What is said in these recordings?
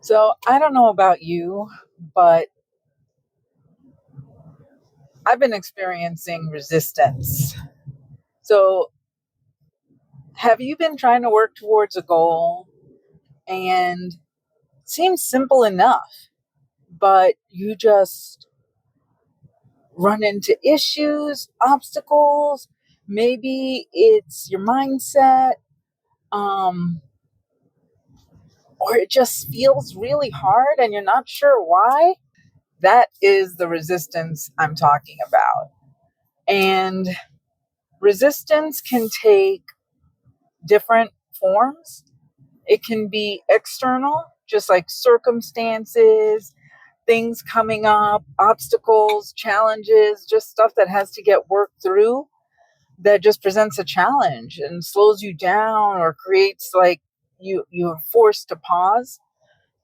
So I don't know about you, but I've been experiencing resistance. So have you been trying to work towards a goal and it seems simple enough, but you just run into issues, obstacles? Maybe it's your mindset, um, or it just feels really hard and you're not sure why. That is the resistance I'm talking about. And resistance can take different forms. It can be external, just like circumstances, things coming up, obstacles, challenges, just stuff that has to get worked through that just presents a challenge and slows you down or creates like you're forced to pause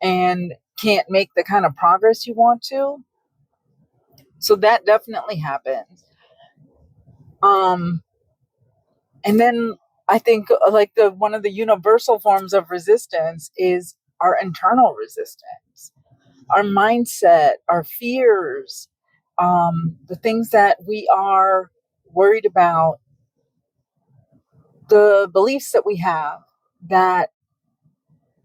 and can't make the kind of progress you want to. So that definitely happens. Um And then I think like the one of the universal forms of resistance is our internal resistance, our mindset, our fears, the things that we are worried about, the beliefs that we have that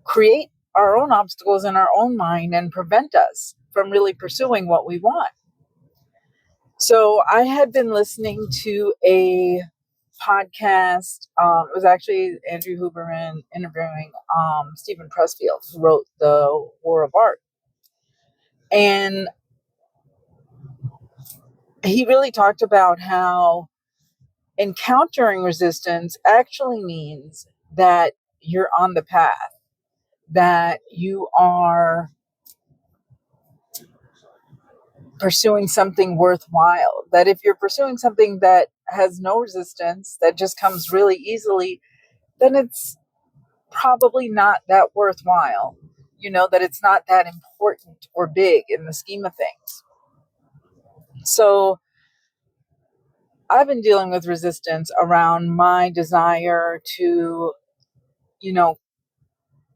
create our own obstacles in our own mind and prevent us from really pursuing what we want. So I had been listening to a podcast. It was actually Andrew Huberman interviewing Stephen Pressfield, who wrote The War of Art. And he really talked about how encountering resistance actually means that you're on the path, that you are pursuing something worthwhile, that if you're pursuing something that has no resistance, that just comes really easily, then it's probably not that worthwhile, that it's not that important or big in the scheme of things. So I've been dealing with resistance around my desire to,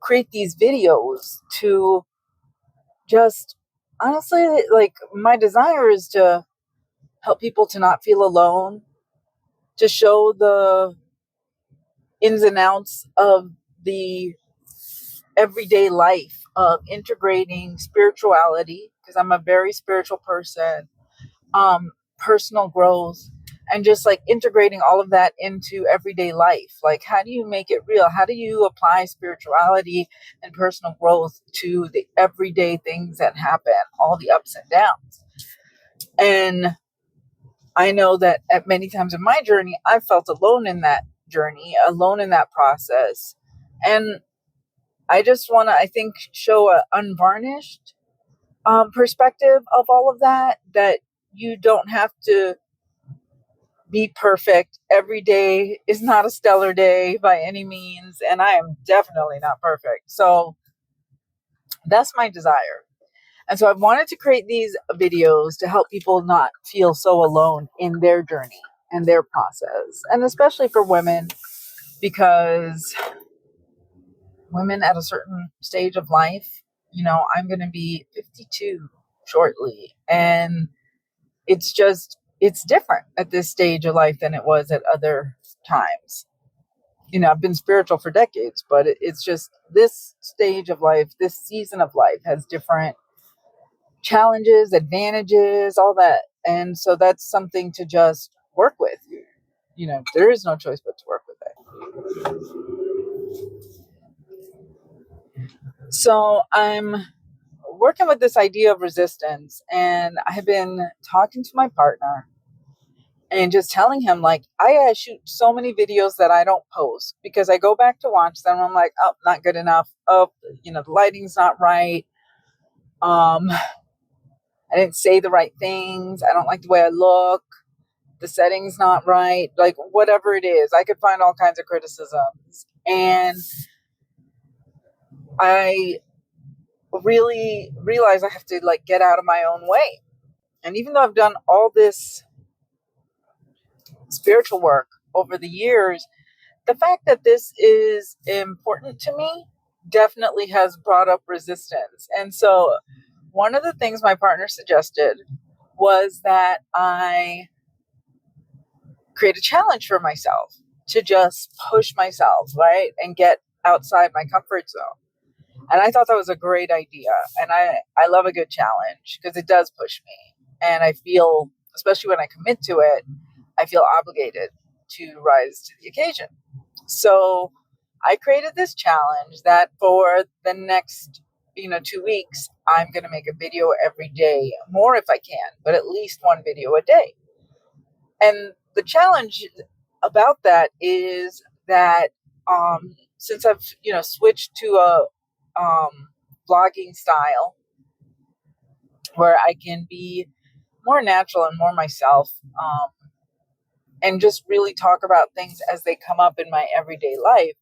create these videos, to just honestly, like, my desire is to help people to not feel alone, to show the ins and outs of the everyday life of integrating spirituality, because I'm a very spiritual person, personal growth, and just like integrating all of that into everyday life. Like, how do you make it real? How do you apply spirituality and personal growth to the everyday things that happen, all the ups and downs? And I know that at many times in my journey, I felt alone in that journey, alone in that process. And I just want to, I think, show a unvarnished perspective of all of that, that you don't have to be perfect. Every day is not a stellar day by any means, and I am definitely not perfect. So that's my desire. And so I wanted to create these videos to help people not feel so alone in their journey and their process, and especially for women, because women at a certain stage of life, I'm going to be 52 shortly, and it's different at this stage of life than it was at other times. I've been spiritual for decades, but it's just this stage of life, this season of life has different challenges, advantages, all that. And so that's something to just work with. There is no choice but to work with it. So I'm working with this idea of resistance, and I have been talking to my partner and just telling him, like, I shoot so many videos that I don't post because I go back to watch them. I'm like, oh, not good enough. Oh, the lighting's not right. I didn't say the right things. I don't like the way I look. The setting's not right. Like, whatever it is, I could find all kinds of criticisms. And I really realize I have to like get out of my own way. And even though I've done all this spiritual work over the years, the fact that this is important to me definitely has brought up resistance. And so one of the things my partner suggested was that I create a challenge for myself to just push myself, right? And get outside my comfort zone. And I thought that was a great idea. And I love a good challenge because it does push me. And I feel, especially when I commit to it, I feel obligated to rise to the occasion. So I created this challenge that for the next 2 weeks, I'm going to make a video every day, more if I can, but at least one video a day. And the challenge about that is that since I've switched to a vlogging style where I can be more natural and more myself, and just really talk about things as they come up in my everyday life.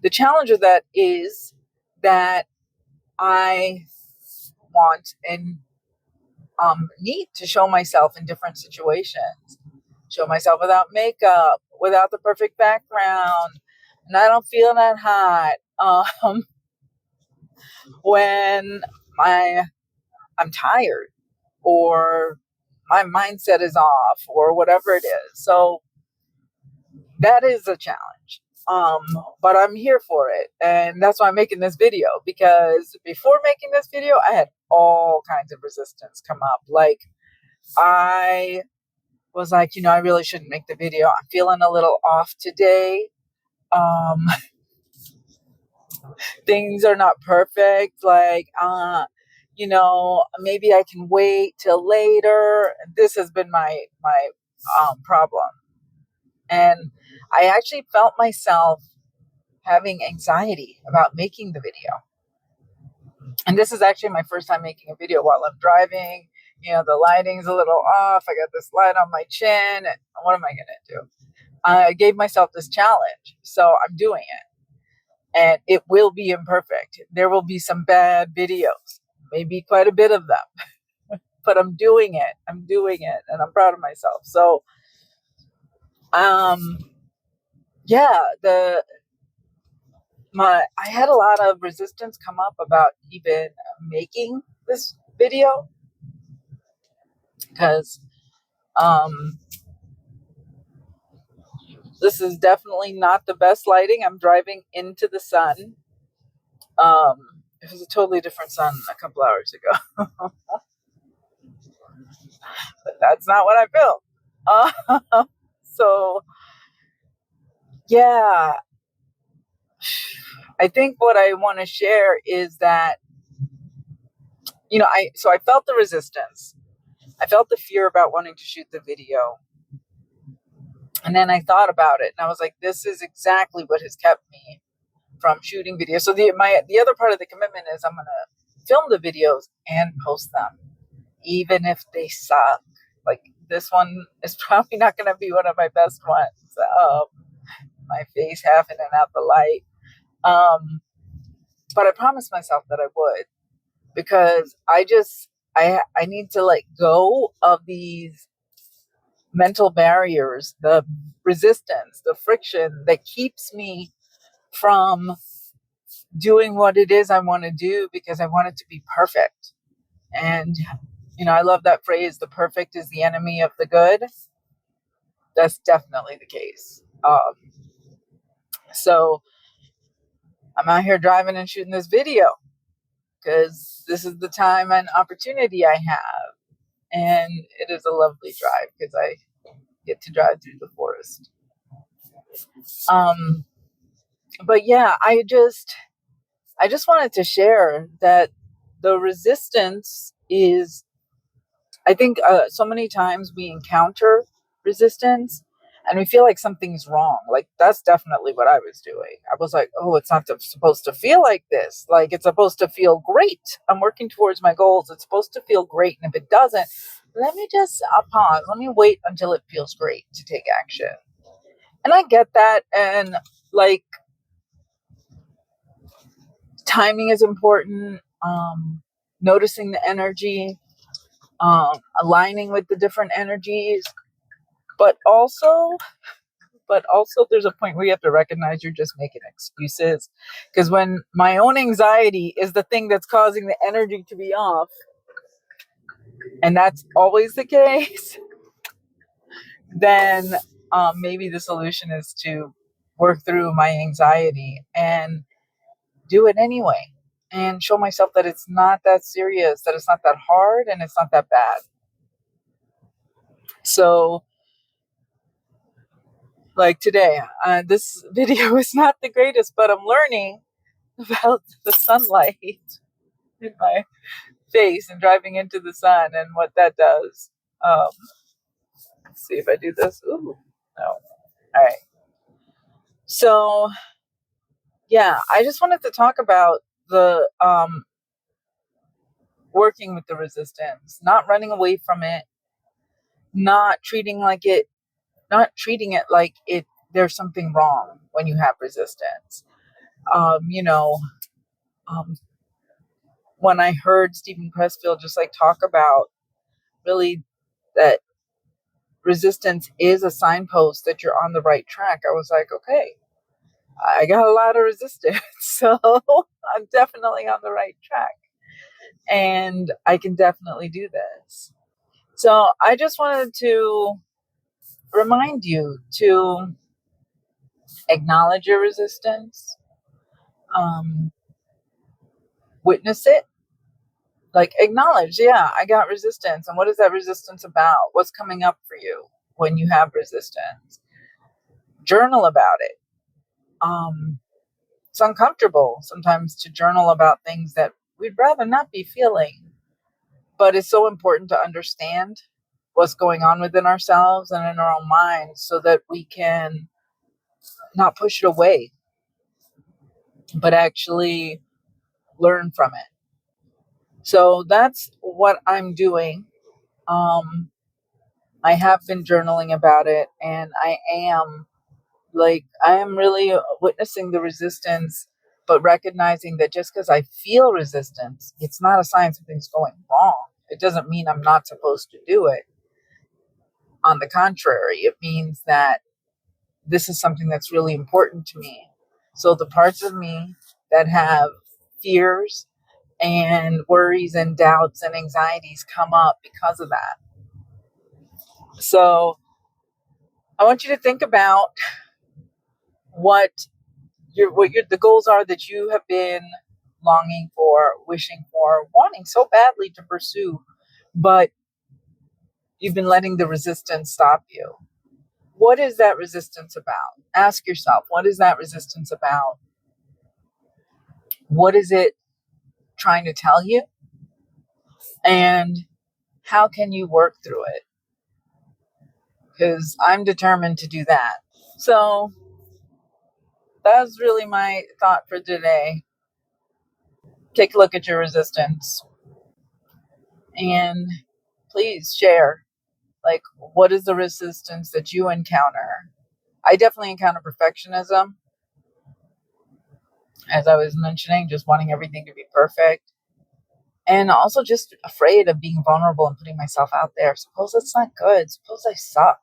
The challenge of that is that I want and need to show myself in different situations, show myself without makeup, without the perfect background, and I don't feel that hot. When I'm tired or my mindset is off or whatever it is. So that is a challenge. But I'm here for it. And that's why I'm making this video, because before making this video, I had all kinds of resistance come up. Like I was like, I really shouldn't make the video. I'm feeling a little off today. Things are not perfect. Like, maybe I can wait till later. This has been my problem. And I actually felt myself having anxiety about making the video. And this is actually my first time making a video while I'm driving. The lighting's a little off. I got this light on my chin. What am I going to do? I gave myself this challenge. So I'm doing it. And it will be imperfect. There will be some bad videos, maybe quite a bit of them. But I'm doing it. And I'm proud of myself. So, yeah, I had a lot of resistance come up about even making this video because this is definitely not the best lighting. I'm driving into the sun. It was a totally different sun a couple hours ago. But that's not what I built. So yeah, I think what I want to share is that, I felt the resistance. I felt the fear about wanting to shoot the video. And then I thought about it and I was like, this is exactly what has kept me from shooting videos. So the other part of the commitment is I'm going to film the videos and post them, even if they suck. Like this one is probably not going to be one of my best ones. My face half in and out the light. But I promised myself that I would, because I need to let go of these mental barriers, the resistance, the friction that keeps me from doing what it is I want to do, because I want it to be perfect. And, I love that phrase, the perfect is the enemy of the good. That's definitely the case. So I'm out here driving and shooting this video because this is the time and opportunity I have. And it is a lovely drive because I get to drive through the forest. But yeah, I just wanted to share that the resistance is, I think so many times we encounter resistance and we feel like something's wrong. Like that's definitely what I was doing. I was like, oh, it's not supposed to feel like this. Like it's supposed to feel great. I'm working towards my goals. It's supposed to feel great. And if it doesn't, let me just pause. Let me wait until it feels great to take action. And I get that. And like, timing is important. Noticing the energy, aligning with the different energies, but also But also there's a point where you have to recognize you're just making excuses. Because when my own anxiety is the thing that's causing the energy to be off, and that's always the case, then maybe the solution is to work through my anxiety and do it anyway and show myself that it's not that serious, that it's not that hard, and it's not that bad. So, like today, this video is not the greatest, but I'm learning about the sunlight in my face and driving into the sun and what that does. Let's see if I do this. Ooh, no. All right. So, yeah, I just wanted to talk about the working with the resistance, not running away from it, not treating it like there's something wrong when you have resistance. You know, when I heard Stephen Pressfield just like talk about really that resistance is a signpost that you're on the right track, I was like, okay, I got a lot of resistance, so I'm definitely on the right track, and I can definitely do this. So I just wanted to remind you to acknowledge your resistance, witness it, like acknowledge, yeah, I got resistance. And what is that resistance about? What's coming up for you when you have resistance? Journal about it. It's uncomfortable sometimes to journal about things that we'd rather not be feeling, but it's so important to understand what's going on within ourselves and in our own minds so that we can not push it away, but actually learn from it. So that's what I'm doing. I have been journaling about it, and I am really witnessing the resistance, but recognizing that just because I feel resistance, it's not a sign something's going wrong. It doesn't mean I'm not supposed to do it. On the contrary, it means that this is something that's really important to me. So the parts of me that have fears and worries and doubts and anxieties come up because of that. So I want you to think about what the goals are that you have been longing for, wishing for, wanting so badly to pursue, but you've been letting the resistance stop you. What is that resistance about? Ask yourself, what is that resistance about? What is it trying to tell you? And how can you work through it? Because I'm determined to do that. So that's really my thought for today. Take a look at your resistance and please share, like, what is the resistance that you encounter? I definitely encounter perfectionism, as I was mentioning, just wanting everything to be perfect. And also just afraid of being vulnerable and putting myself out there. Suppose it's not good. Suppose I suck,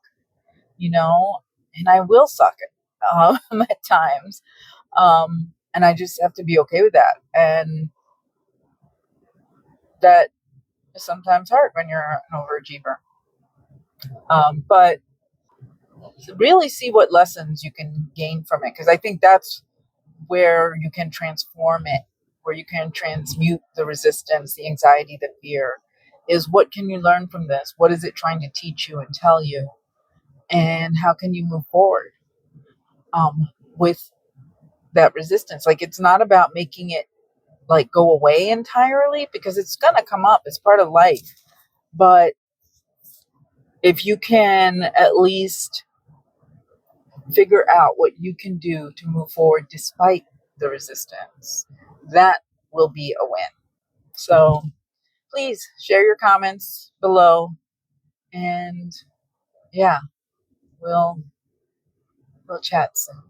and I will suck at times. And I just have to be okay with that. And that is sometimes hard when you're an overachiever. But really see what lessons you can gain from it, because I think that's where you can transform it, where you can transmute the resistance, the anxiety, the fear, is what can you learn from this? What is it trying to teach you and tell you? And how can you move forward with that resistance? Like, it's not about making it like go away entirely, because it's going to come up. It's part of life. But if you can at least figure out what you can do to move forward despite the resistance, that will be a win. So please share your comments below, and yeah, we'll chat soon.